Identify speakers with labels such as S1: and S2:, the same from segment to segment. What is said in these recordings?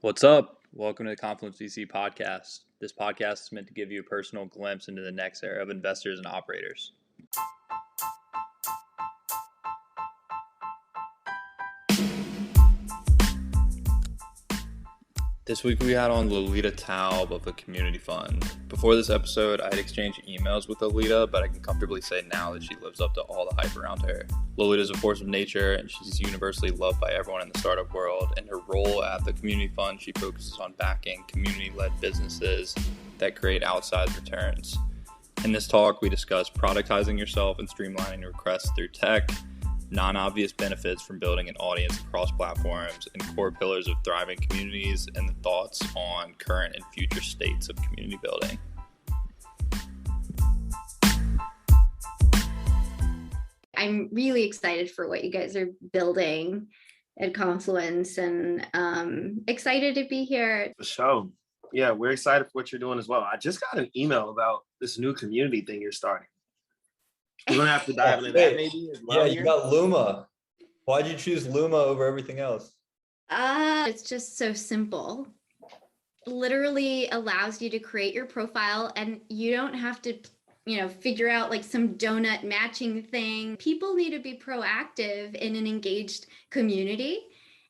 S1: What's up? Welcome to the Confluence VC podcast. This podcast is meant to give you a personal glimpse into the next era of investors and operators. This week we had on Lolita Taub of a community fund. Before this episode, I had exchanged emails with Lolita, but I can comfortably say now that she lives up to all the hype around her. Lolita is a force of nature, and she's universally loved by everyone in the startup world. In her role at the community fund, she focuses on backing community-led businesses that create outsized returns. In this talk, we discuss productizing yourself and streamlining requests through tech, non-obvious benefits from building an audience across platforms, and core pillars of thriving communities, and the thoughts on current and future states of community building.
S2: I'm really excited for what you guys are building at Confluence and excited to be here.
S3: For sure. Yeah, we're excited for what you're doing as well. I just got an email about this new community thing you're starting. We're gonna have to dive into that maybe as well.
S4: Yeah, you got Luma. Why'd you choose Luma over everything else?
S2: It's just so simple. Literally allows you to create your profile and you don't have to, figure out like some donut matching thing. People need to be proactive in an engaged community.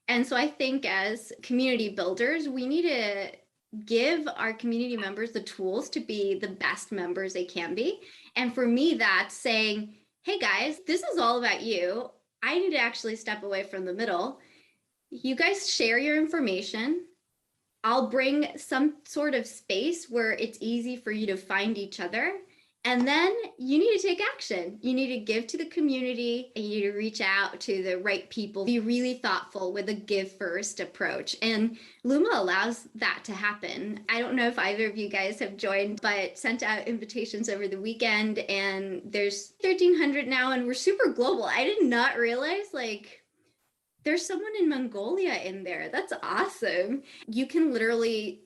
S2: And so I think as community builders, we need to give our community members the tools to be the best members they can be. And for me, that's saying, hey guys, this is all about you. I need to actually step away from the middle. You guys share your information. I'll bring some sort of space where it's easy for you to find each other. And then you need to take action. You need to give to the community and you need to reach out to the right people. Be really thoughtful with a give first approach. And Luma allows that to happen. I don't know if either of you guys have joined, but sent out invitations over the weekend and there's 1,300 now and we're super global. I did not realize there's someone in Mongolia in there. That's awesome. You can literally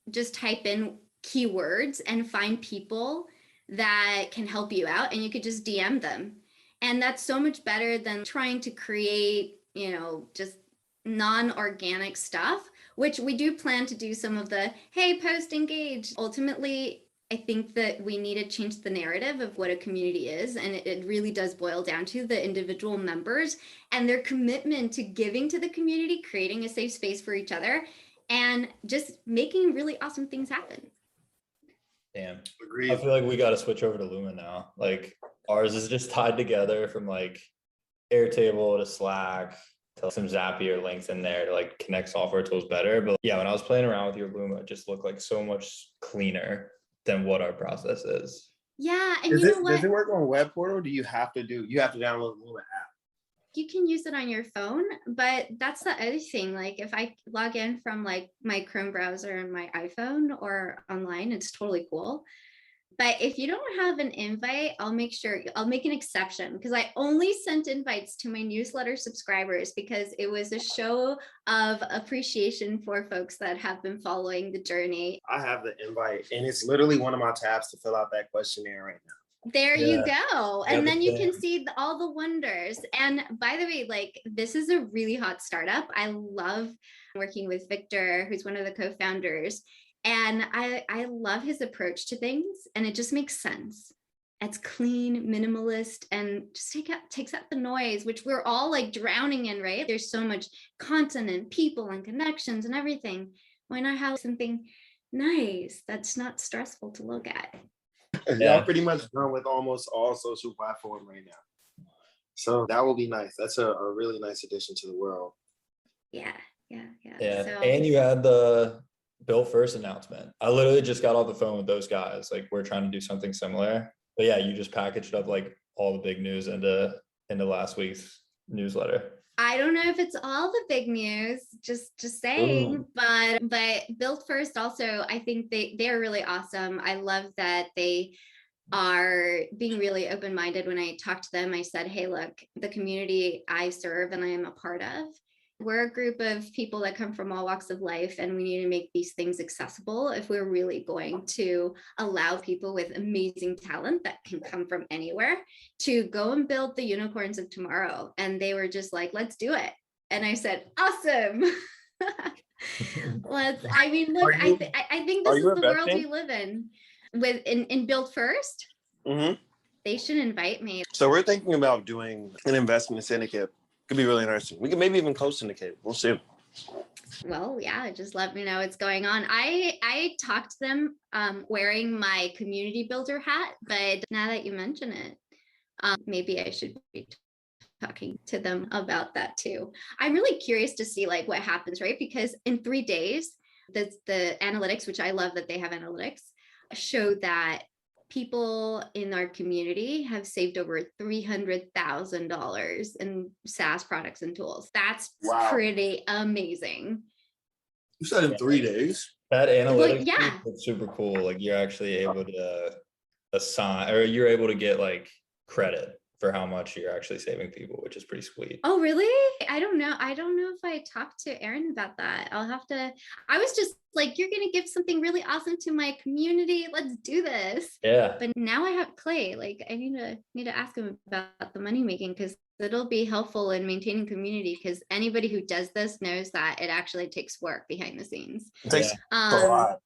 S2: just type in keywords and find people that can help you out and you could just DM them. And that's so much better than trying to create, just non-organic stuff, which we do plan to do some of the, hey, post engage. Ultimately, I think that we need to change the narrative of what a community is. And it really does boil down to the individual members and their commitment to giving to the community, creating a safe space for each other, and just making really awesome things happen.
S4: Damn.
S3: Agreed.
S4: I feel like we got to switch over to Luma now. Ours is just tied together from Airtable to Slack to some Zapier links in there to connect software tools better. But yeah, when I was playing around with your Luma, it just looked like so much cleaner than what our process is.
S2: Yeah, and
S3: Does it work on web portal? Or do you have to download the Luma app?
S2: You can use it on your phone, but that's the other thing. If I log in from my Chrome browser and my iPhone or online, it's totally cool. But if you don't have an invite, I'll make an exception because I only sent invites to my newsletter subscribers because it was a show of appreciation for folks that have been following the journey.
S3: I have the invite and it's literally one of my tabs to fill out that questionnaire right now.
S2: There you go. And then you can see all the wonders. And by the way, this is a really hot startup. I love working with Victor, who's one of the co-founders. And I love his approach to things. And it just makes sense. It's clean, minimalist, and just takes out the noise, which we're all drowning in, right? There's so much content and people and connections and everything. Why not have something nice that's not stressful to look at?
S3: Y'all pretty much done with almost all social platform right now. So that will be nice. That's a really nice addition to the world.
S2: Yeah.
S4: So, and you had the Built First announcement. I literally just got off the phone with those guys. We're trying to do something similar. But yeah, you just packaged up all the big news into last week's newsletter.
S2: I don't know if it's all the big news, just saying, but Built First also, I think they're really awesome. I love that they are being really open-minded. When I talked to them, I said, hey, look, the community I serve and I am a part of, we're a group of people that come from all walks of life, and we need to make these things accessible if we're really going to allow people with amazing talent that can come from anywhere to go and build the unicorns of tomorrow. And they were just like, let's do it. And I said, awesome. I mean, look,
S3: Are you-
S2: I think
S3: are
S2: this
S3: you
S2: is the world
S3: investing?
S2: we live in. In Build First,
S3: Mm-hmm.
S2: they should invite me.
S3: So we're thinking about doing an investment syndicate. Could be really interesting. We could maybe even co-syndicate. We'll see.
S2: Well, yeah, just let me know what's going on. I talked to them wearing my community builder hat, but now that you mention it, maybe I should be talking to them about that too. I'm really curious to see like what happens, right? Because in 3 days, the analytics, which I love that they have analytics, show that people in our community have saved over $300,000 in SaaS products and tools. That's
S3: Wow.
S2: pretty amazing.
S3: You said in 3 days.
S4: That analytics
S2: yeah.
S4: piece is super cool. Like you're actually able to assign, or you're able to get like credit for how much you're actually saving people, which is pretty sweet.
S2: Oh, really? I don't know. I don't know if I talked to Aaron about that. I'll have to. I was just like, you're going to give something really awesome to my community. Let's do this.
S4: Yeah.
S2: But now I have Clay. Like, I need to ask him about the money making, because it'll be helpful in maintaining community, because anybody who does this knows that it actually takes work behind the scenes.
S3: It takes a lot.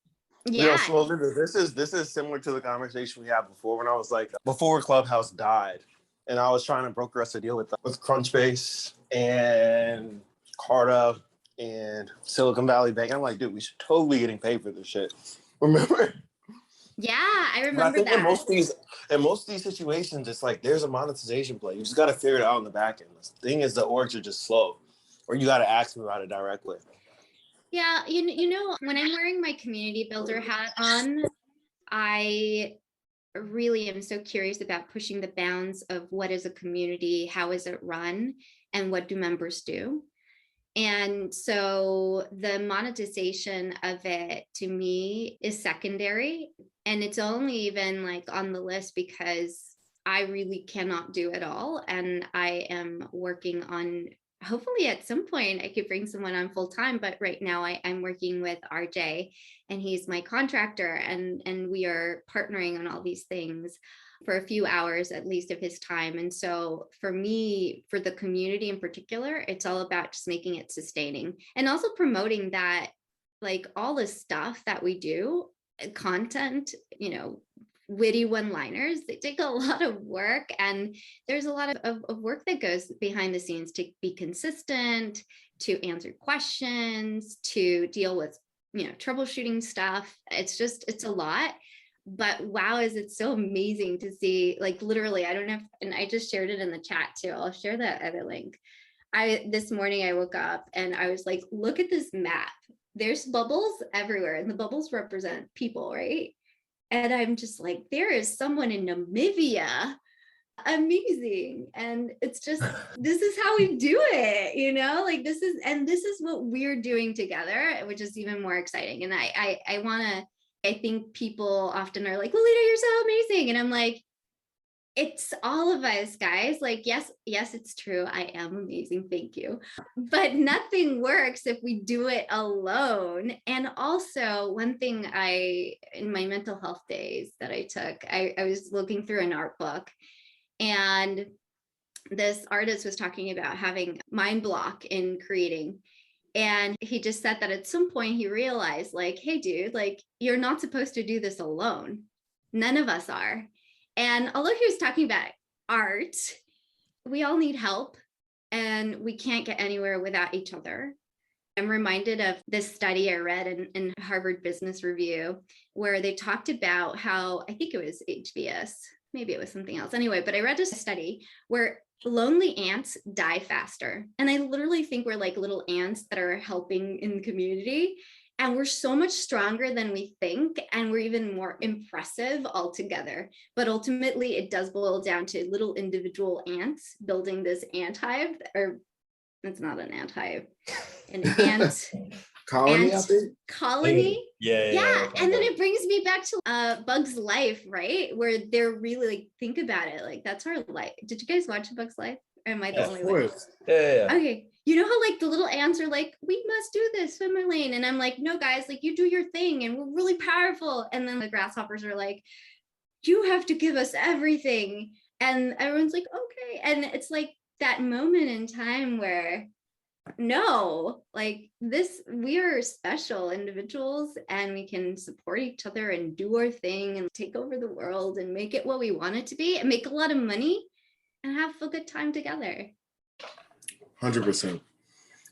S2: Yeah.
S3: So this is similar to the conversation we had before when I was like, before Clubhouse died, and I was trying to broker us a deal with Crunchbase and Carta and Silicon Valley Bank. I'm like, dude, we should totally getting paid for this shit. Remember?
S2: Yeah, I remember
S3: think
S2: that.
S3: in most of these situations, it's like there's a monetization play. You just got to figure it out in the back end. The thing is, the orgs are just slow, or you got to ask them about it directly.
S2: Yeah, you know, when I'm wearing my community builder hat on, I really am so curious about pushing the bounds of what is a community, how is it run, and what do members do. And so the monetization of it to me is secondary, and it's only even like on the list because I really cannot do it all, and I am working on, hopefully at some point I could bring someone on full time, but right now I'm working with RJ, and he's my contractor, and we are partnering on all these things for a few hours at least of his time. And so for me, for the community in particular, it's all about just making it sustaining, and also promoting that, like, all the stuff that we do, content, you know, witty one-liners, they take a lot of work, and there's a lot of work that goes behind the scenes to be consistent, to answer questions, to deal with, you know, troubleshooting stuff. It's a lot. But wow, is it so amazing to see, like, literally, I don't know if, and I just shared it in the chat too. I'll share that other link. This morning I woke up and I was like, look at this map. There's bubbles everywhere, and the bubbles represent people, right? And I'm just like, there is someone in Namibia. Amazing. And it's just, this is how we do it, you know, like this is what we're doing together, which is even more exciting. And I think people often are like, Lolita, you're so amazing. And I'm like, it's all of us, guys. Like, yes, it's true. I am amazing. Thank you. But nothing works if we do it alone. And also, one thing in my mental health days that I took, I was looking through an art book, and this artist was talking about having mind block in creating. And he just said that at some point he realized, like, hey, dude, like, you're not supposed to do this alone. None of us are. And although he was talking about art, we all need help, and we can't get anywhere without each other. I'm reminded of this study I read in Harvard Business Review, where they talked about how, I think it was HBS, maybe it was something else. Anyway, but I read this study where lonely ants die faster. And I literally think we're like little ants that are helping in the community. And we're so much stronger than we think, and we're even more impressive altogether. But ultimately, it does boil down to little individual ants building this ant hive, or it's not an ant hive, an ant
S3: Colony, I think.
S2: Colony.
S4: Yeah.
S2: And then it brings me back to Bug's Life, right? Where they're really like, think about it, like that's our life. Did you guys watch Bug's Life? Or am I the only one?
S4: Yeah.
S2: Okay. You know how like the little ants are like, we must do this, swim our lane. And I'm like, no, guys, like you do your thing and we're really powerful. And then the grasshoppers are like, you have to give us everything. And everyone's like, okay. And it's like that moment in time where no, like this, we are special individuals and we can support each other and do our thing and take over the world and make it what we want it to be and make a lot of money and have a good time together.
S3: 100%.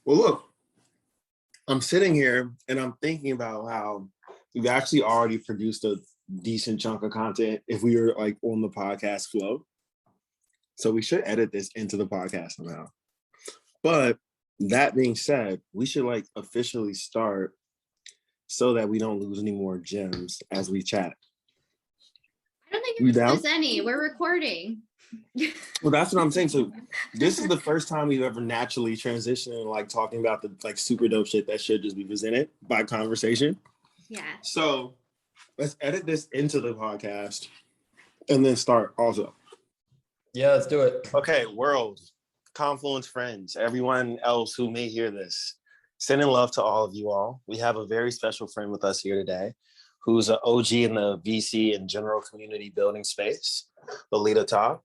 S3: Well, look, I'm sitting here and I'm thinking about how we've actually already produced a decent chunk of content if we were like on the podcast flow. So we should edit this into the podcast now. But that being said, we should like officially start so that we don't lose any more gems as we chat.
S2: I don't think
S3: You down?
S2: there's any. We're recording.
S3: Well, that's what I'm saying. So this is the first time we've ever naturally transitioned and like talking about the like super dope shit that should just be presented by conversation.
S2: Yeah.
S3: So let's edit this into the podcast and then start also.
S4: Yeah, let's do it.
S3: Okay, world, Confluence friends, everyone else who may hear this, sending love to all of you all. We have a very special friend with us here today who's an OG in the VC and general community building space, Lolita Taub.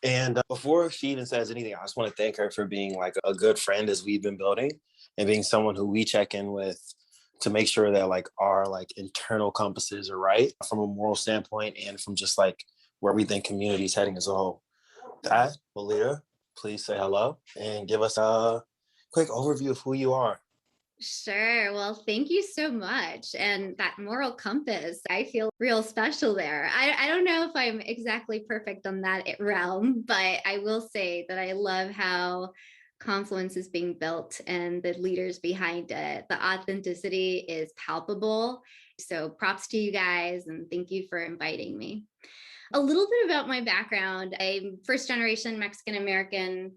S3: And before she even says anything, I just want to thank her for being like a good friend as we've been building and being someone who we check in with to make sure that like our like internal compasses are right from a moral standpoint and from just like where we think community is heading as a whole. That, Lolita, please say hello and give us a quick overview of who you are.
S2: Sure. Well, thank you so much. And that moral compass, I feel real special there. I don't know if I'm exactly perfect on that realm, but I will say that I love how Confluence is being built and the leaders behind it. The authenticity is palpable. So props to you guys and thank you for inviting me. A little bit about my background. I'm first generation Mexican American.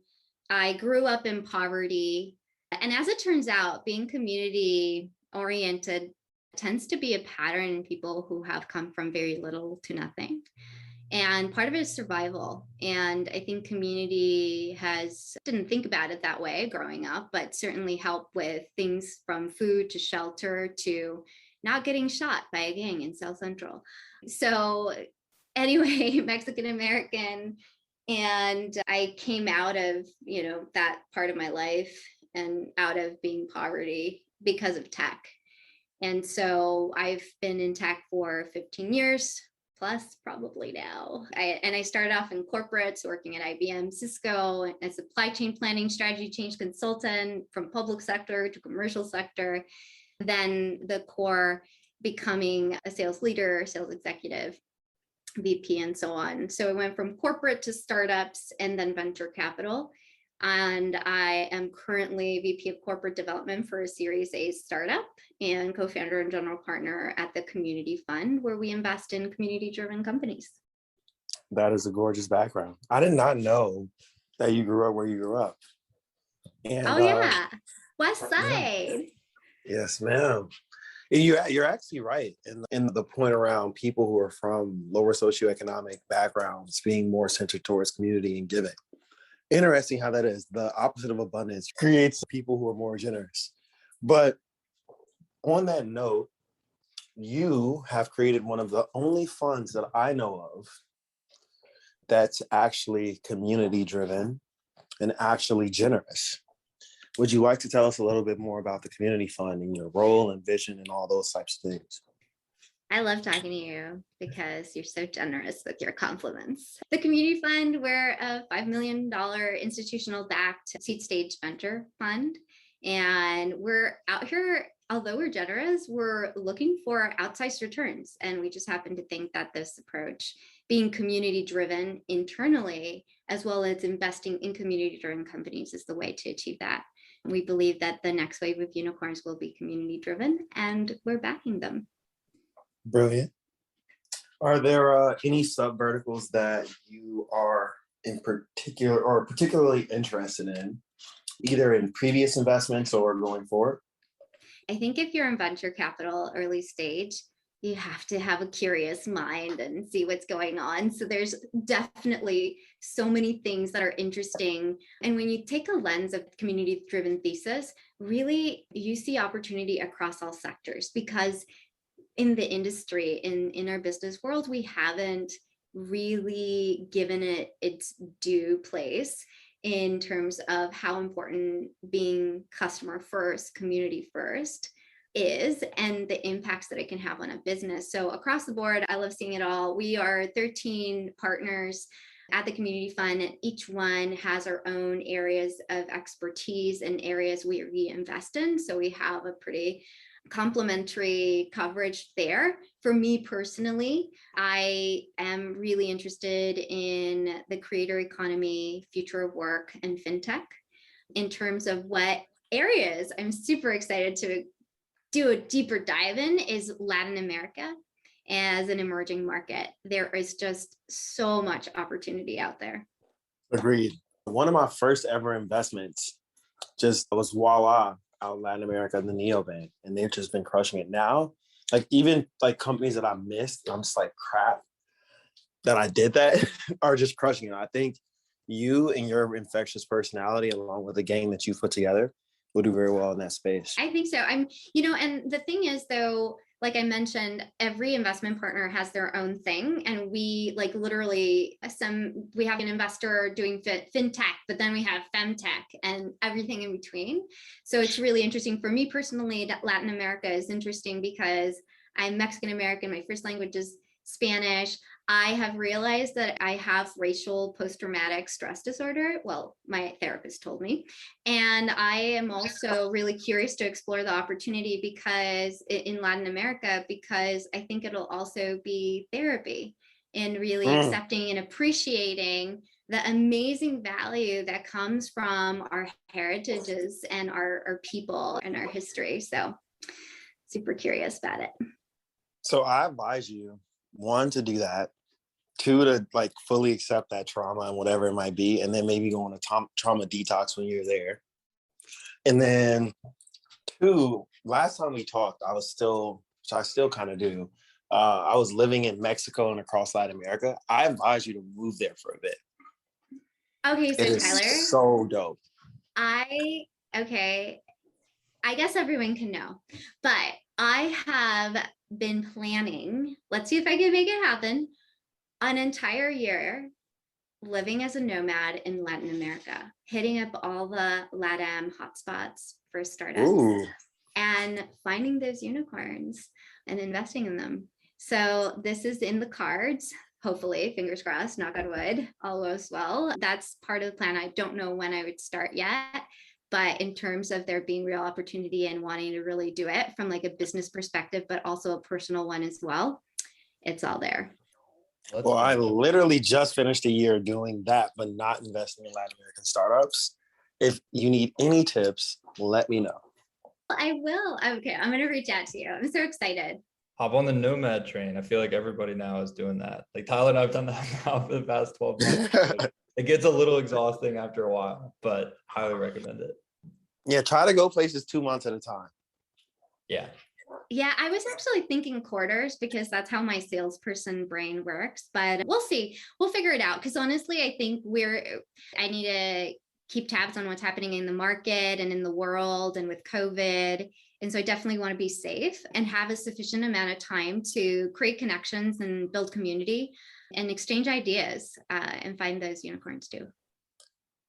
S2: I grew up in poverty. And as it turns out, being community oriented tends to be a pattern in people who have come from very little to nothing. And part of it is survival. And I think community didn't think about it that way growing up, but certainly helped with things from food to shelter to not getting shot by a gang in South Central. So anyway, Mexican American. And I came out of, that part of my life and out of being poverty because of tech. And so I've been in tech for 15 years plus probably now. I started off in corporates working at IBM, Cisco, and a supply chain planning strategy change consultant from public sector to commercial sector. Then the core becoming a sales leader, sales executive, VP, and so on. So I went from corporate to startups and then venture capital. And I am currently VP of Corporate Development for a Series A startup and co-founder and general partner at the Community Fund, where we invest in community-driven companies.
S3: That is a gorgeous background. I did not know that you grew up where you grew up. And,
S2: yeah, West Side.
S3: Yes, ma'am. And you're actually right in the point around people who are from lower socioeconomic backgrounds being more centered towards community and giving. Interesting how that is. The opposite of abundance creates people who are more generous. But on that note, you have created one of the only funds that I know of that's actually community driven and actually generous. Would you like to tell us a little bit more about the community fund and your role and vision and all those types of things?
S2: I love talking to you because you're so generous with your compliments. The Community Fund, we're a $5 million institutional backed seed stage venture fund. And we're out here, although we're generous, we're looking for outsized returns. And we just happen to think that this approach, being community driven internally, as well as investing in community driven companies, is the way to achieve that. We believe that the next wave of unicorns will be community driven, and we're backing them.
S3: Brilliant. Are there any sub verticals that you are in particular or particularly interested in, either in previous investments or going forward?
S2: I think if you're in venture capital early stage, you have to have a curious mind and see what's going on. So there's definitely so many things that are interesting. And when you take a lens of community-driven thesis, really you see opportunity across all sectors, because in the industry, in our business world, we haven't really given it its due place. in terms of how important being customer first, community first is, and the impacts that it can have on a business. So across the board, I love seeing it all. We are 13 partners at the community fund, and each one has our own areas of expertise and areas we invest in. So we have a pretty complementary coverage there. For me personally, I am really interested in the creator economy, future of work, and fintech. In terms of what areas I'm super excited to do a deeper dive in is Latin America as an emerging market. There is just so much opportunity out there.
S3: Agreed. One of my first ever investments just was voila out in Latin America, the neobank, and they've just been crushing it now. Like even like companies that I missed, I'm just like crap that I did that are just crushing it. I think you and your infectious personality, along with the gang that you put together, will do very well in that space.
S2: I think so. And the thing is though, like I mentioned, every investment partner has their own thing. And we like literally we have an investor doing fintech, but then we have femtech and everything in between. So it's really interesting for me personally that Latin America is interesting because I'm Mexican American. My first language is Spanish. I have realized that I have racial post-traumatic stress disorder. Well, my therapist told me. And I am also really curious to explore the opportunity because in Latin America, because I think it'll also be therapy in really accepting and appreciating the amazing value that comes from our heritages and our people and our history. So super curious about it.
S3: So I advise you, one, to do that, two, to like fully accept that trauma and whatever it might be, and then maybe go on a trauma detox when you're there. And then two, last time we talked, I still kind of do. I was living in Mexico and across Latin America. I advise you to move there for a bit.
S2: Okay, so
S3: it is
S2: Tyler,
S3: so dope.
S2: I guess everyone can know, but I have been planning, let's see if I can make it happen, an entire year living as a nomad in Latin America, hitting up all the LATAM hotspots for startups.
S3: Ooh.
S2: And finding those unicorns and investing in them. So this is in the cards. Hopefully, fingers crossed, knock on wood, all goes well. That's part of the plan. I don't know when I would start yet, but in terms of there being real opportunity and wanting to really do it from like a business perspective, but also a personal one as well, it's all there.
S3: Well, I literally just finished a year doing that, but not investing in Latin American startups. If you need any tips, let me know.
S2: I will. Okay, I'm going to reach out to you. I'm so excited.
S4: Hop on the nomad train. I feel like everybody now is doing that. Like Tyler and I've done that now for the past 12 months. It gets a little exhausting after a while, but highly recommend it.
S3: Yeah, try to go places 2 months at a time.
S2: Yeah, I was actually thinking quarters because that's how my salesperson brain works, but we'll see. We'll figure it out because honestly, I think I need to keep tabs on what's happening in the market and in the world and with COVID. And so I definitely want to be safe and have a sufficient amount of time to create connections and build community and exchange ideas and find those unicorns too.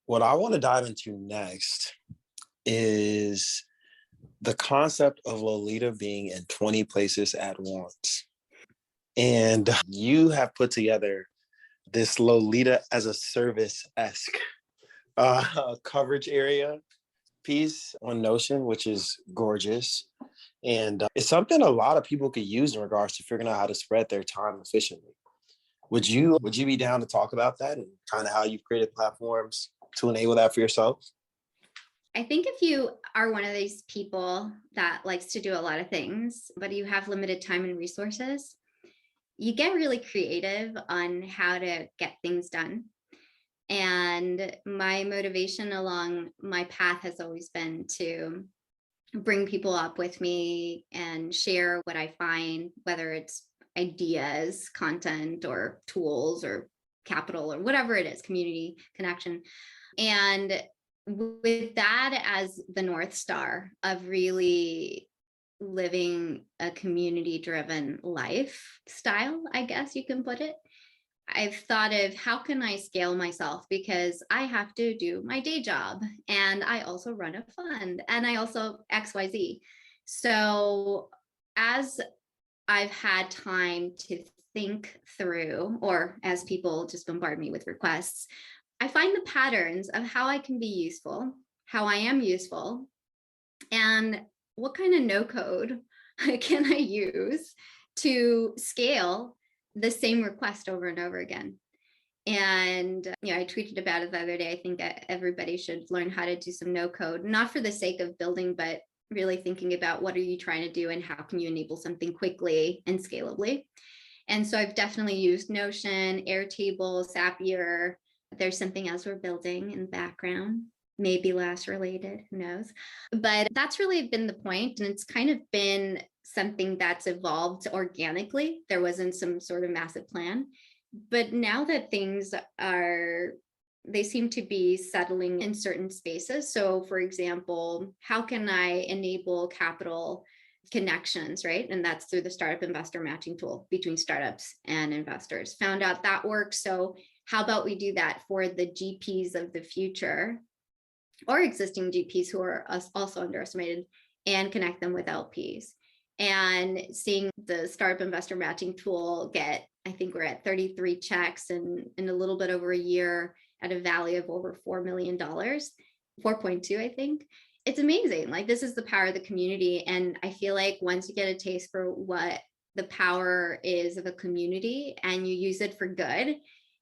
S3: What I want to dive into next is the concept of Lolita being in 20 places at once. And you have put together this Lolita as a service-esque coverage area piece on Notion, which is gorgeous. And it's something a lot of people could use in regards to figuring out how to spread their time efficiently. Would you be down to talk about that and kind of how you've created platforms to enable that for yourself?
S2: I think if you are one of these people that likes to do a lot of things, but you have limited time and resources, you get really creative on how to get things done. And my motivation along my path has always been to bring people up with me and share what I find, whether it's ideas, content, or tools, or capital, or whatever it is, community connection. And with that as the North Star of really living a community-driven lifestyle, I guess you can put it, I've thought of how can I scale myself, because I have to do my day job and I also run a fund and I also XYZ. So as I've had time to think through, or as people just bombard me with requests, I find the patterns of how I can be useful, how I am useful, and what kind of no code can I use to scale the same request over and over again. And I tweeted about it the other day. I think everybody should learn how to do some no code, not for the sake of building, but really thinking about what are you trying to do and how can you enable something quickly and scalably. And so I've definitely used Notion, Airtable, Zapier. There's something else we're building in the background, maybe last related, who knows? But that's really been the point. And it's kind of been something that's evolved organically. There wasn't some sort of massive plan. But now that things they seem to be settling in certain spaces. So for example, how can I enable capital connections, right? And that's through the startup investor matching tool between startups and investors. Found out that works. So how about we do that for the GPs of the future or existing GPs who are also underestimated, and connect them with LPs. And seeing the startup investor matching tool get, I think we're at 33 checks in a little bit over a year at a value of over $4 million, 4.2, I think. It's amazing. Like, this is the power of the community. And I feel like once you get a taste for what the power is of a community and you use it for good,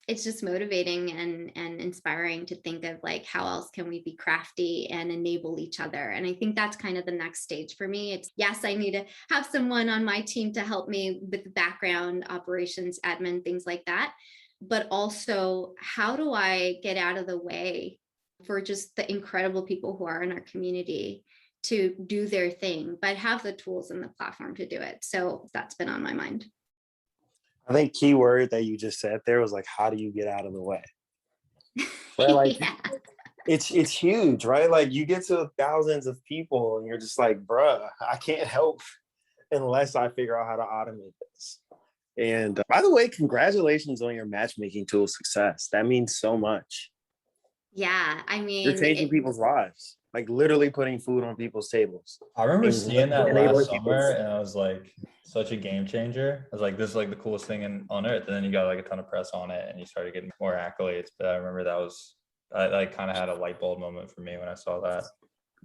S2: it's just motivating and inspiring to think of like, how else can we be crafty and enable each other? And I think that's kind of the next stage for me. It's, yes, I need to have someone on my team to help me with the background operations, admin, things like that. But also, how do I get out of the way for just the incredible people who are in our community to do their thing, but have the tools and the platform to do it? So that's been on my mind.
S3: I think key word that you just said there was like, how do you get out of the way? Right? Like,
S2: Yeah.
S3: it's huge, right? Like, you get to thousands of people and you're just like, bruh, I can't help unless I figure out how to automate this. And by the way, congratulations on your matchmaking tool success. That means so much.
S2: Yeah, I
S3: You're
S2: mean,
S3: changing people's lives, like literally putting food on people's tables.
S4: I remember
S3: And
S4: seeing that
S3: enabling
S4: last
S3: people's-
S4: summer, and I was like, such a game changer. I was like, this is like the coolest thing on earth. And then you got like a ton of press on it, and you started getting more accolades. But I remember I like kind of had a light bulb moment for me when I saw that.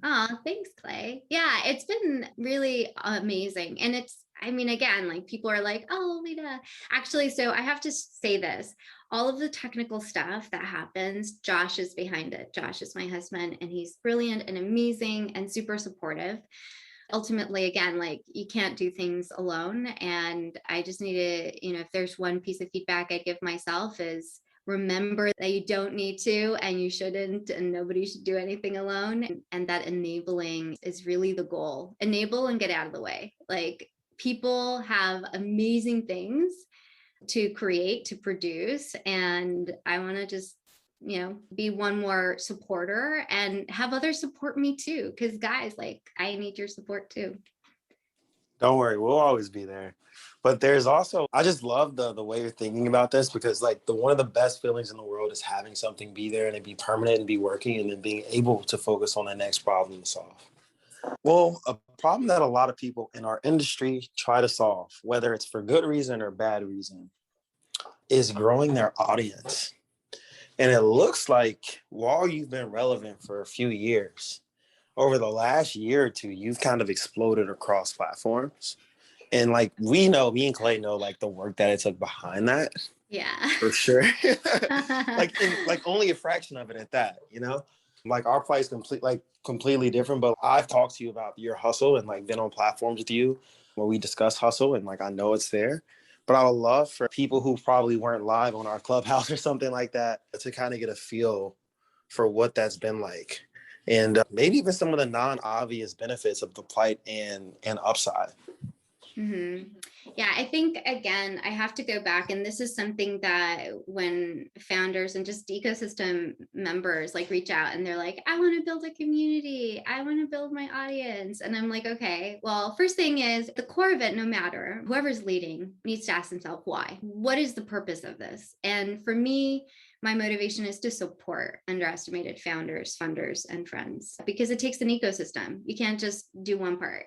S2: oh, thanks, Clay. Yeah, it's been really amazing. And it's, I mean, again, like, people are like, oh, Lolita. Actually, so I have to say this. All of the technical stuff that happens, Josh is behind it. Josh is my husband, and he's brilliant and amazing and super supportive. Ultimately, again, like, you can't do things alone. And I just need to, if there's one piece of feedback I'd give myself is, remember that you don't need to, and you shouldn't, and nobody should do anything alone. And that enabling is really the goal. Enable and get out of the way. Like, people have amazing things to create, to produce. And I want to just, be one more supporter and have others support me too. Because guys, like, I need your support too.
S3: Don't worry, we'll always be there. But there's also, I just love the way you're thinking about this, because like one of the best feelings in the world is having something be there and it be permanent and be working, and then being able to focus on the next problem to solve. Well, a problem that a lot of people in our industry try to solve, whether it's for good reason or bad reason, is growing their audience. And it looks like while you've been relevant for a few years, over the last year or two, you've kind of exploded across platforms. And like, we know, me and Clay know, like, the work that it took behind that.
S2: Yeah.
S3: For sure. like only a fraction of it at that, Like, our plight is completely different, but I've talked to you about your hustle and like been on platforms with you where we discuss hustle, and like, I know it's there. But I would love for people who probably weren't live on our Clubhouse or something like that to kind of get a feel for what that's been like. And maybe even some of the non-obvious benefits of the plight and upside.
S2: Yeah, I think, again, I have to go back, and this is something that when founders and just ecosystem members like reach out and they're like, I want to build a community, I want to build my audience. And I'm like, okay, well, first thing is the core of it, no matter whoever's leading, needs to ask themselves why. What is the purpose of this? And for me, my motivation is to support underestimated founders, funders, and friends, because it takes an ecosystem. You can't just do one part.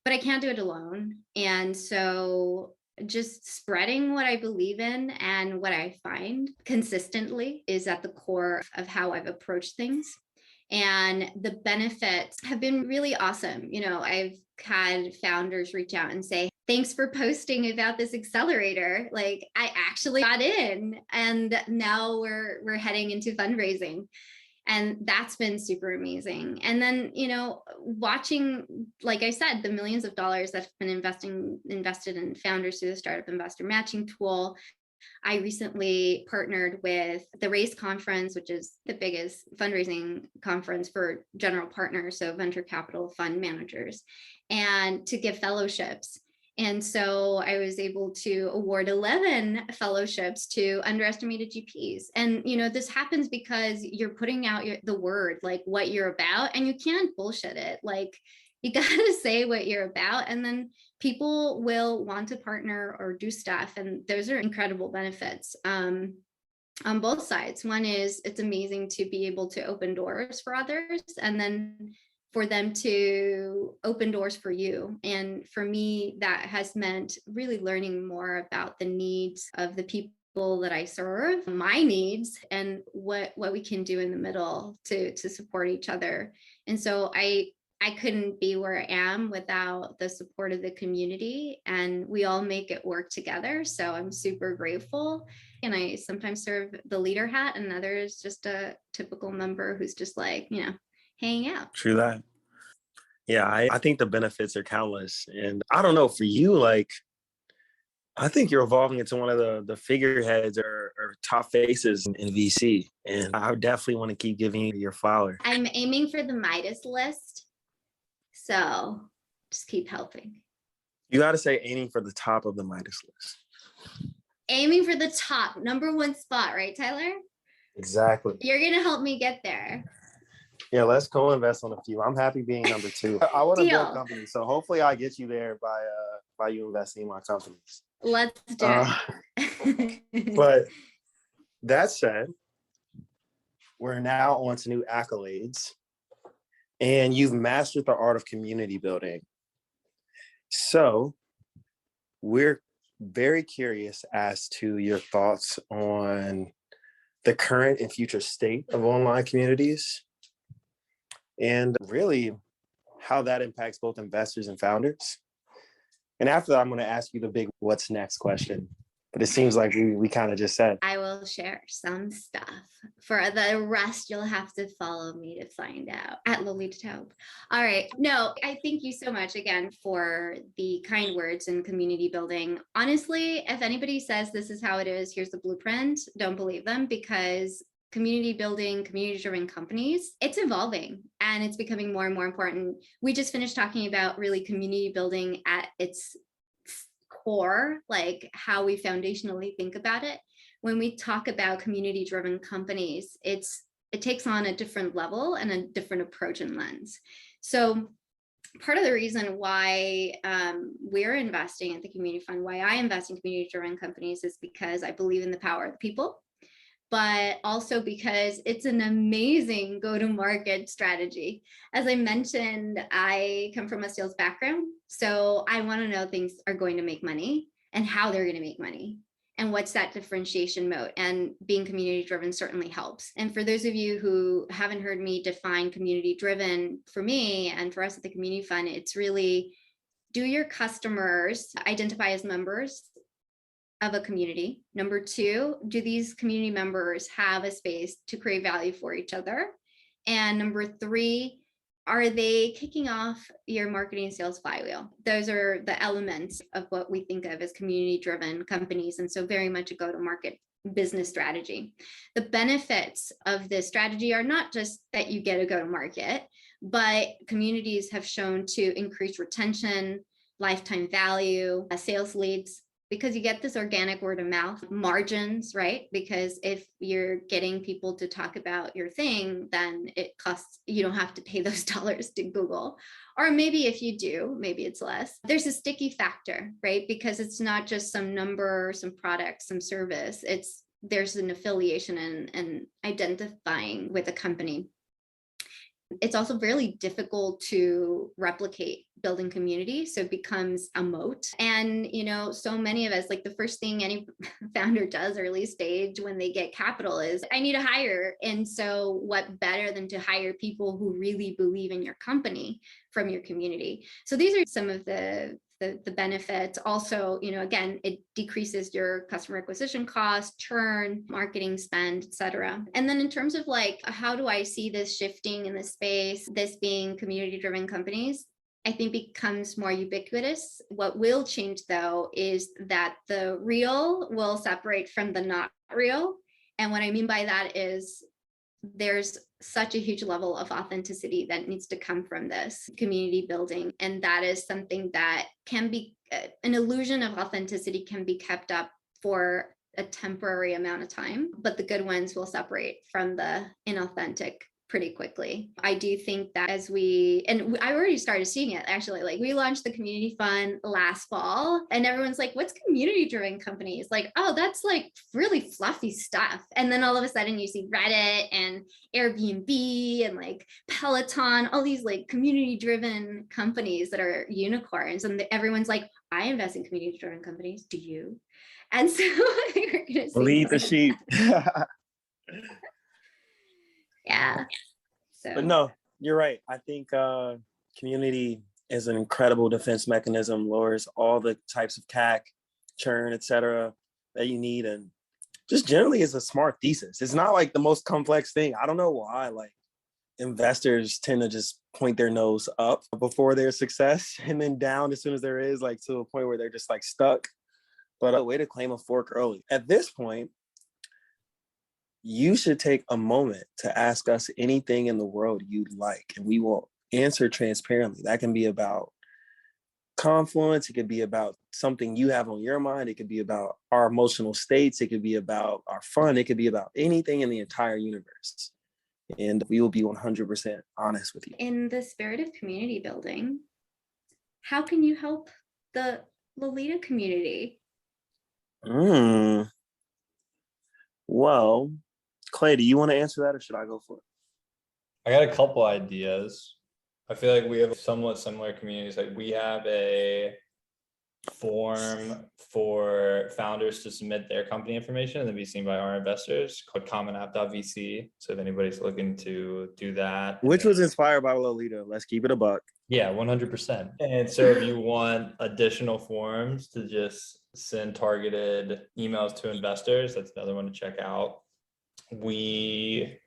S2: But I can't do it alone. And so just spreading what I believe in and what I find consistently is at the core of how I've approached things. And the benefits have been really awesome. You know, I've had founders reach out and say, thanks for posting about this accelerator. Like, I actually got in, and now we're heading into fundraising. And that's been super amazing. And then, you know, watching, like I said, the millions of dollars that have been invested in founders through the Startup Investor Matching Tool. I recently partnered with the RAISE conference, which is the biggest fundraising conference for general partners, so venture capital fund managers, and to give fellowships. And so I was able to award 11 fellowships to underestimated GPs. And, you know, this happens because you're putting out the word, like what you're about, and you can't bullshit it. Like, you got to say what you're about, and then people will want to partner or do stuff. And those are incredible benefits on both sides. One is it's amazing to be able to open doors for others, and then for them to open doors for you. And for me, that has meant really learning more about the needs of the people that I serve, my needs, and what we can do in the middle to support each other. And so I couldn't be where I am without the support of the community, and we all make it work together. So I'm super grateful. And I sometimes serve the leader hat, and others just a typical member who's just like, you know, hang out.
S3: True that. Yeah, I think the benefits are countless. And I don't know, for you, like, I think you're evolving into one of the figureheads or top faces in VC. And I definitely want to keep giving you your flower.
S2: I'm aiming for the Midas list. So just keep helping.
S3: You got to say aiming for the top of the Midas list.
S2: Aiming for the top, number one spot, right, Tyler?
S3: Exactly.
S2: You're going to help me get there.
S3: Yeah, let's co-invest on a few. I'm happy being number 2. I want to build companies, so hopefully I get you there by you investing in my companies.
S2: Let's do it.
S3: But that said, we're now on to new accolades, and you've mastered the art of community building. So we're very curious as to your thoughts on the current and future state of online communities, and really how that impacts both investors and founders. And after that, I'm going to ask you the big what's next question. But it seems like we kind of just said.
S2: I will share some stuff. For the rest, you'll have to follow me to find out at Lolita Taub. All right. No, I thank you so much again for the kind words and community building. Honestly, if anybody says this is how it is, here's the blueprint, don't believe them, because community building, community-driven companies, it's evolving and it's becoming more and more important. We just finished talking about really community building at its core, like how we foundationally think about it. When we talk about community-driven companies, it takes on a different level and a different approach and lens. So part of the reason why we're investing at the community fund, why I invest in community-driven companies, is because I believe in the power of the people, but also because it's an amazing go-to-market strategy. As I mentioned, I come from a sales background, so I want to know things are going to make money and how they're going to make money and what's that differentiation moat. And being community-driven certainly helps. And for those of you who haven't heard me define community-driven, for me and for us at the Community Fund, it's really, do your customers identify as members of a community? Number 2, do these community members have a space to create value for each other? And number 3, are they kicking off your marketing and sales flywheel? Those are the elements of what we think of as community-driven companies. And so very much a go-to-market business strategy. The benefits of this strategy are not just that you get a go-to-market, but communities have shown to increase retention, lifetime value, sales leads, because you get this organic word of mouth, margins, right? Because if you're getting people to talk about your thing, then it costs, you don't have to pay those dollars to Google. Or maybe if you do, maybe it's less. There's a sticky factor, right? Because it's not just some number, some product, some service. There's an affiliation and identifying with a company. It's also really difficult to replicate building community. So it becomes a moat. And, so many of us, like the first thing any founder does early stage when they get capital is, I need to hire. And so what better than to hire people who really believe in your company from your community? So these are some of the benefits. Also, again, it decreases your customer acquisition cost, churn, marketing spend, etc. And then in terms of like, how do I see this shifting in the space, this being community-driven companies, I think becomes more ubiquitous. What will change though is that the real will separate from the not real. And what I mean by that is there's such a huge level of authenticity that needs to come from this community building. And that is something that can be an illusion of authenticity can be kept up for a temporary amount of time, but the good ones will separate from the inauthentic pretty quickly. I do think that I already started seeing it actually, like we launched the community fund last fall and everyone's like, what's community driven companies? Like, oh, that's like really fluffy stuff. And then all of a sudden you see Reddit and Airbnb and like Peloton, all these like community driven companies that are unicorns. And everyone's like, I invest in community driven companies. Do you? And so you're gonna see
S3: Lead the sheep.
S2: Yeah. So,
S3: But no, you're right. I think community is an incredible defense mechanism, lowers all the types of CAC, churn, etc. that you need, and just generally is a smart thesis. It's not like the most complex thing. I don't know why like investors tend to just point their nose up before their success and then down as soon as there is, like to a point where they're just like stuck. But a way to claim a fork early. At this point, you should take a moment to ask us anything in the world you'd like, and we will answer transparently. That can be about Confluence. It could be about something you have on your mind. It could be about our emotional states. It could be about our fun. It could be about anything in the entire universe. And we will be 100% honest with you.
S2: In the spirit of community building, how can you help the Lolita community?
S3: Well, Clay, do you want to answer that or should I go for it?
S4: I got a couple ideas. I feel like we have somewhat similar communities. Like we have a form for founders to submit their company information and then be seen by our investors called commonapp.vc. So if anybody's looking to do that.
S3: Which was inspired by Lolita. Let's keep it a buck.
S4: Yeah, 100%. And so if you want additional forms to just send targeted emails to investors, that's another one to check out. We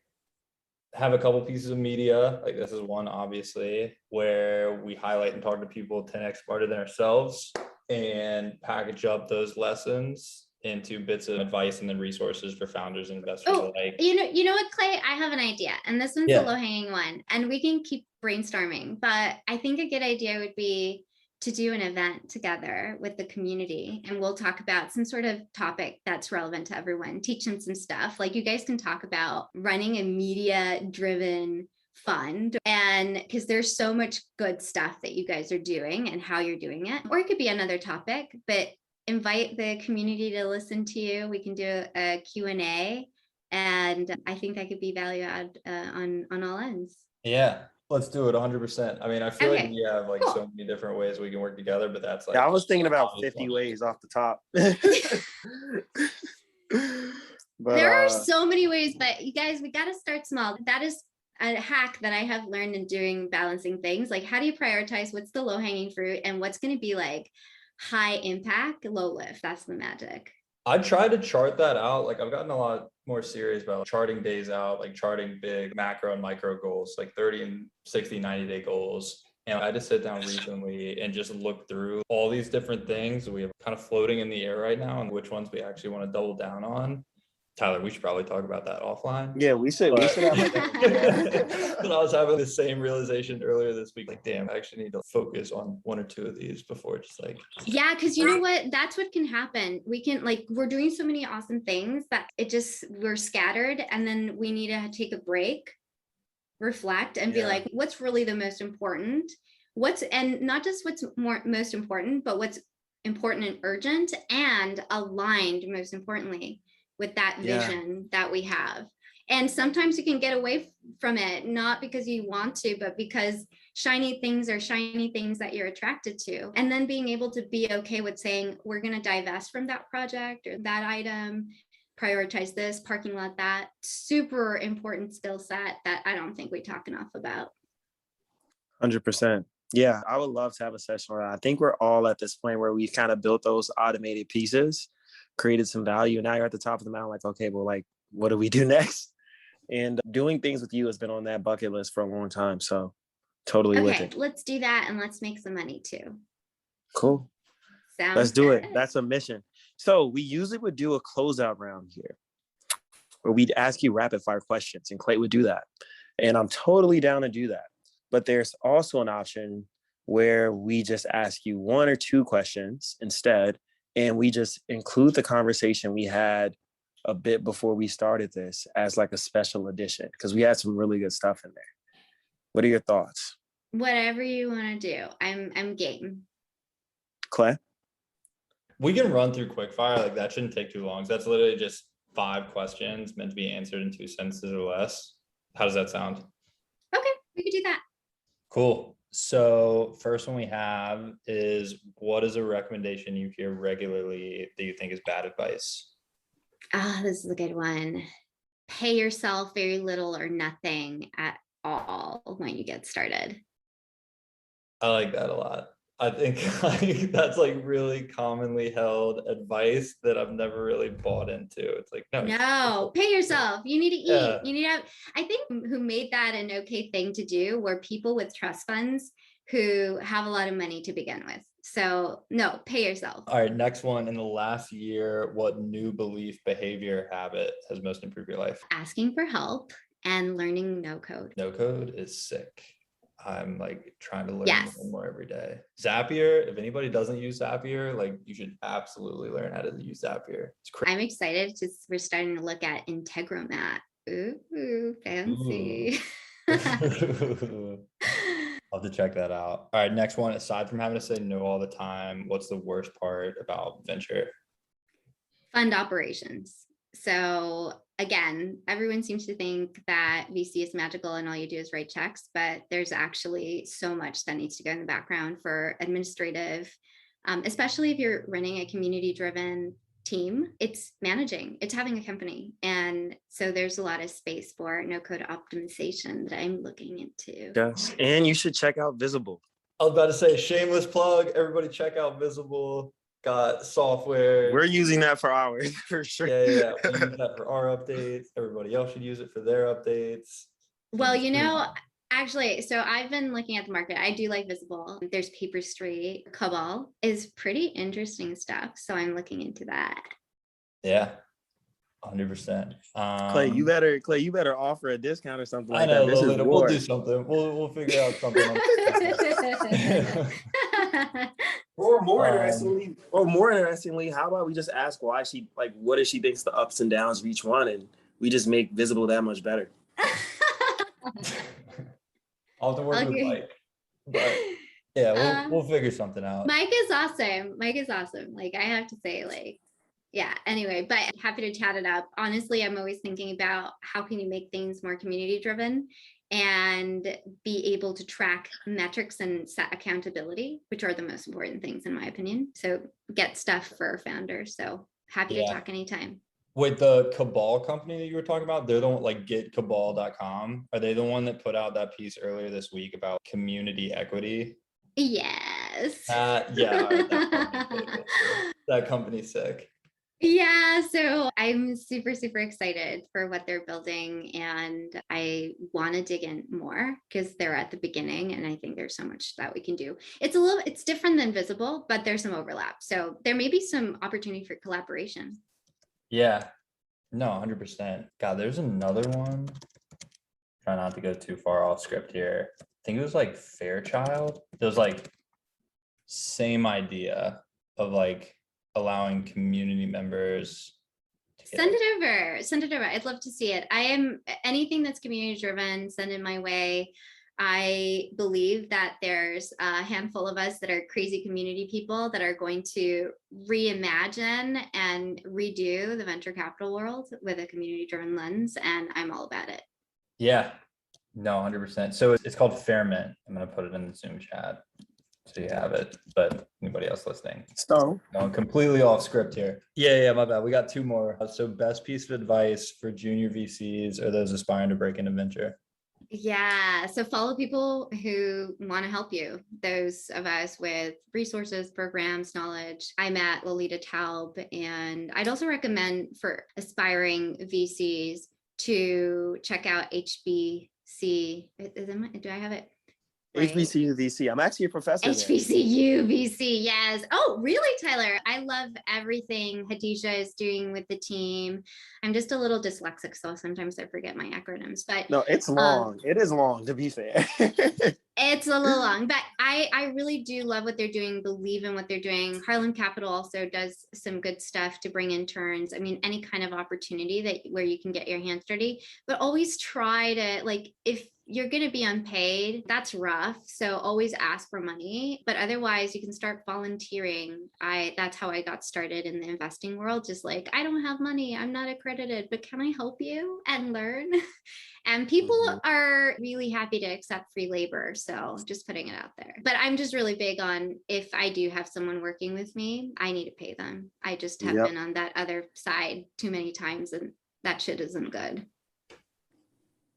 S4: have a couple pieces of media, like this is one obviously, where we highlight and talk to people 10x smarter than ourselves and package up those lessons into bits of advice and then resources for founders and investors alike.
S2: You know what, Clay? I have an idea, and this one's the low-hanging one, and we can keep brainstorming, but I think a good idea would be to do an event together with the community, and we'll talk about some sort of topic that's relevant to everyone, teach them some stuff. Like you guys can talk about running a media-driven fund, and because there's so much good stuff that you guys are doing and how you're doing it, or it could be another topic, but invite the community to listen to you. We can do a Q&A, and I think that could be value add on all ends.
S4: Yeah, let's do it 100%. I mean, I feel like we have like so many different ways we can work together, but that's like,
S3: I was thinking about 50 ways off the top. But,
S2: there are so many ways, but you guys, we got to start small. That is a hack that I have learned in doing balancing things. Like, how do you prioritize what's the low hanging fruit and what's going to be like high impact, low lift? That's the magic.
S4: I try to chart that out. Like I've gotten a lot more serious about charting days out, like charting big macro and micro goals, like 30 and 60, 90-day goals. And I had to sit down recently and just look through all these different things we have kind of floating in the air right now and which ones we actually want to double down on. Tyler, we should probably talk about that offline.
S3: Yeah, we should have like
S4: But I was having the same realization earlier this week. Like, damn, I actually need to focus on one or two of these before just like.
S2: Yeah, because you know what? That's what can happen. We can we're doing so many awesome things that we're scattered, and then we need to take a break, reflect, and be like, what's really the most important? And not just what's most important, but what's important and urgent and aligned, most importantly, with that vision that we have. And sometimes you can get away from it, not because you want to, but because shiny things are shiny things that you're attracted to. And then being able to be okay with saying, we're going to divest from that project or that item, prioritize this, parking lot that. Super important skill set that I don't think we talk enough about.
S3: 100%. Yeah, I would love to have a session where I think we're all at this point where we've kind of built those automated pieces, created some value. And now you're at the top of the mountain, like, okay, well, like, what do we do next? And doing things with you has been on that bucket list for a long time. So totally with it.
S2: Let's do that. And let's make some money too.
S3: Cool. Let's do it. That's a mission. So we usually would do a closeout round here where we'd ask you rapid fire questions, and Clay would do that. And I'm totally down to do that. But there's also an option where we just ask you one or two questions instead, and we just include the conversation we had a bit before we started this as like a special edition, because we had some really good stuff in there. What are your thoughts?
S2: Whatever you want to do. I'm game.
S3: Clay?
S4: We can run through quickfire. Like, that shouldn't take too long. So that's literally just 5 questions meant to be answered in 2 sentences or less. How does that sound?
S2: Okay, we could do that.
S4: Cool. So first one we have is, what is a recommendation you hear regularly that you think is bad advice?
S2: This is a good one. Pay yourself very little or nothing at all when you get started.
S4: I like that a lot. I think like that's like really commonly held advice that I've never really bought into. It's like,
S2: no, pay yourself. You need to eat.
S4: Yeah.
S2: You need to have, I think who made that an okay thing to do were people with trust funds who have a lot of money to begin with. So no, pay yourself.
S4: All right, next one. In the last year, what new belief, behavior, habit has most improved your life?
S2: Asking for help and learning no code.
S4: No code is sick. I'm like trying to learn
S2: Yes.
S4: more every day. Zapier, if anybody doesn't use Zapier, like, you should absolutely learn how to use Zapier. It's crazy.
S2: I'm excited we're starting to look at Integromat. Ooh, fancy.
S4: I'll have to check that out. All right, next one. Aside from having to say no all the time, what's the worst part about venture?
S2: Fund operations. So again, everyone seems to think that VC is magical and all you do is write checks, but there's actually so much that needs to go in the background for administrative, especially if you're running a community-driven team. It's managing, it's having a company. And so there's a lot of space for no code optimization that I'm looking into.
S3: Yes. And you should check out Visible.
S4: I was about to say, shameless plug. Everybody check out Visible. Got software.
S3: We're using that for ours for sure.
S4: Yeah. We use that for our updates. Everybody else should use it for their updates.
S2: Well, you know, actually, so I've been looking at the market. I do like Visible. There's Paper Street. Cabal is pretty interesting stuff. So I'm looking into that.
S4: Yeah, 100%.
S3: Clay, you better offer a discount or something like
S4: I know,
S3: that. This is
S4: Lolita,
S3: war.
S4: we'll do something. We'll figure out something.
S3: Or more interestingly, how about we just ask why she, like, what does she thinks the ups and downs of each one, and we just make Visible that much better.
S4: I'll have to work with Mike. But yeah, we'll figure something out.
S2: Mike is awesome. Like, I have to say, like, yeah, anyway, but happy to chat it up. Honestly, I'm always thinking about how can you make things more community driven and be able to track metrics and set accountability, which are the most important things in my opinion. So get stuff for founders. So happy to talk anytime.
S4: Wait, the Cabal company that you were talking about, they're the one, like, getcabal.com. Are they the one that put out that piece earlier this week about community equity?
S2: Yes.
S4: Yeah. That company's sick.
S2: Yeah, so I'm super, super excited for what they're building, and I want to dig in more because they're at the beginning, and I think there's so much that we can do. It's different than Visible, but there's some overlap. So there may be some opportunity for collaboration.
S4: Yeah. No, 100%. God, there's another one. Try not to go too far off script here. I think it was like Fairchild. It was like same idea of like allowing community members to get
S2: Send it over. Send it over. I'd love to see it. I am anything that's community driven, send it my way. I believe that there's a handful of us that are crazy community people that are going to reimagine and redo the venture capital world with a community driven lens. And I'm all about it.
S4: Yeah, no, 100%. So it's called Fairmint. I'm going to put it in the Zoom chat so you have it. But anybody else listening?
S3: So
S4: No, completely off script here. Yeah, my bad. We got two more. So best piece of advice for junior VCs or those aspiring to break into venture?
S2: Yeah. So follow people who want to help you. Those of us with resources, programs, knowledge. I'm at Lolita Taub, and I'd also recommend for aspiring VCs to check out HBC. Do I have it? Right.
S3: HBCU VC. I'm actually a professor there.
S2: HBCU VC, yes. Oh, really, Tyler? I love everything Hadisha is doing with the team. I'm just a little dyslexic, so sometimes I forget my acronyms. But
S3: No, it's long. It is long, to be fair.
S2: it's a little long, but I really do love what they're doing, believe in what they're doing. Harlem Capital also does some good stuff to bring interns. I mean, any kind of opportunity that where you can get your hands dirty, but always try to, like, if you're going to be unpaid, that's rough. So always ask for money, but otherwise you can start volunteering. That's how I got started in the investing world. Just like, I don't have money, I'm not accredited, but can I help you and learn? And people are really happy to accept free labor. So just putting it out there. But I'm just really big on, if I do have someone working with me, I need to pay them. I just have been on that other side too many times, and that shit isn't good.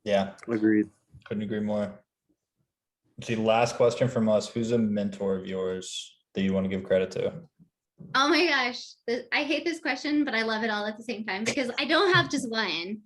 S4: Yeah.
S3: Agreed.
S4: Couldn't agree more. See, last question from us. Who's a mentor of yours that you want to give credit to?
S2: Oh my gosh. I hate this question, but I love it all at the same time because I don't have just one.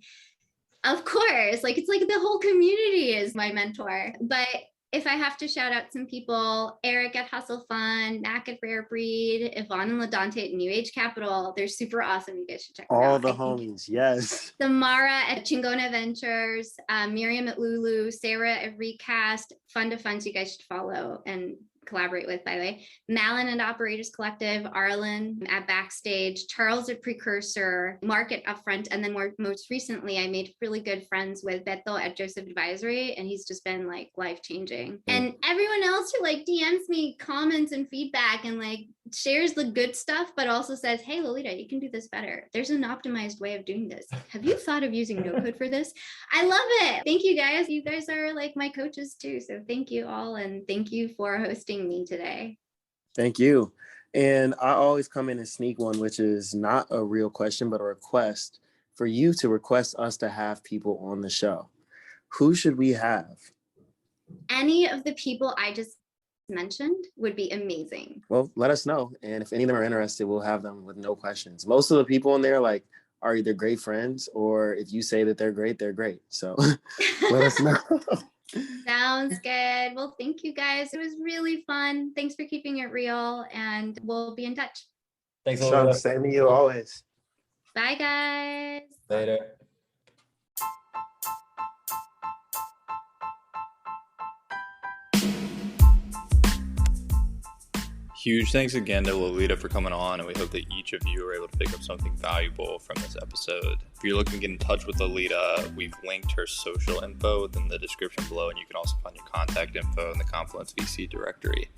S2: Of course, like, it's like the whole community is my mentor. But if I have to shout out some people, Eric at Hustle Fund, Mac at Rare Breed, Yvonne and LaDante at New Age Capital, they're super awesome. You guys should check them out.
S3: All the homies, yes.
S2: Samara at Chingona Ventures, Miriam at Lulu, Sarah at Recast, Fund of Funds you guys should follow and collaborate with, by the way. Malin at Operators Collective, Arlen at Backstage, Charles at Precursor, Mark at Upfront, and then most recently I made really good friends with Beto at Joseph Advisory, and he's just been like life-changing. And everyone else who like DMs me comments and feedback and like shares the good stuff, but also says, hey Lolita, you can do this better. There's an optimized way of doing this. Have you thought of using no code for this? I love it. Thank you guys. You guys are like my coaches too. So thank you all, and thank you for hosting me today.
S3: Thank you. And I always come in and sneak one, which is not a real question, but a request for you to request us to have people on the show. Who should we have?
S2: Any of the people I just mentioned would be amazing.
S3: Well, let us know. And if any of them are interested, we'll have them with no questions. Most of the people in there like are either great friends, or if you say that they're great, they're great. So let us know.
S2: Sounds good. Well, thank you guys. It was really fun. Thanks for keeping it real, and we'll be in touch.
S4: Thanks,
S3: Sean,
S4: Lolita.
S3: same to you always.
S2: Bye, guys.
S4: Later.
S1: Huge thanks again to Lolita for coming on, and we hope that each of you are able to pick up something valuable from this episode. If you're looking to get in touch with Lolita, we've linked her social info within the description below, and you can also find your contact info in the Confluence VC directory.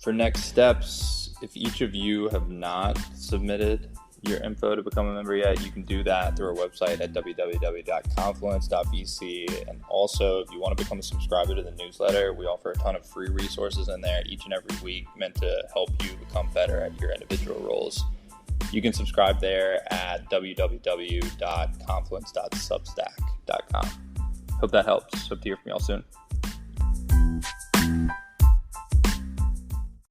S1: For next steps, if each of you have not submitted your info to become a member yet, you can do that through our website at www.confluence.vc. And also, if you want to become a subscriber to the newsletter, we offer a ton of free resources in there each and every week meant to help you become better at your individual roles. You can subscribe there at www.confluence.substack.com. Hope that helps. Hope to hear from y'all soon.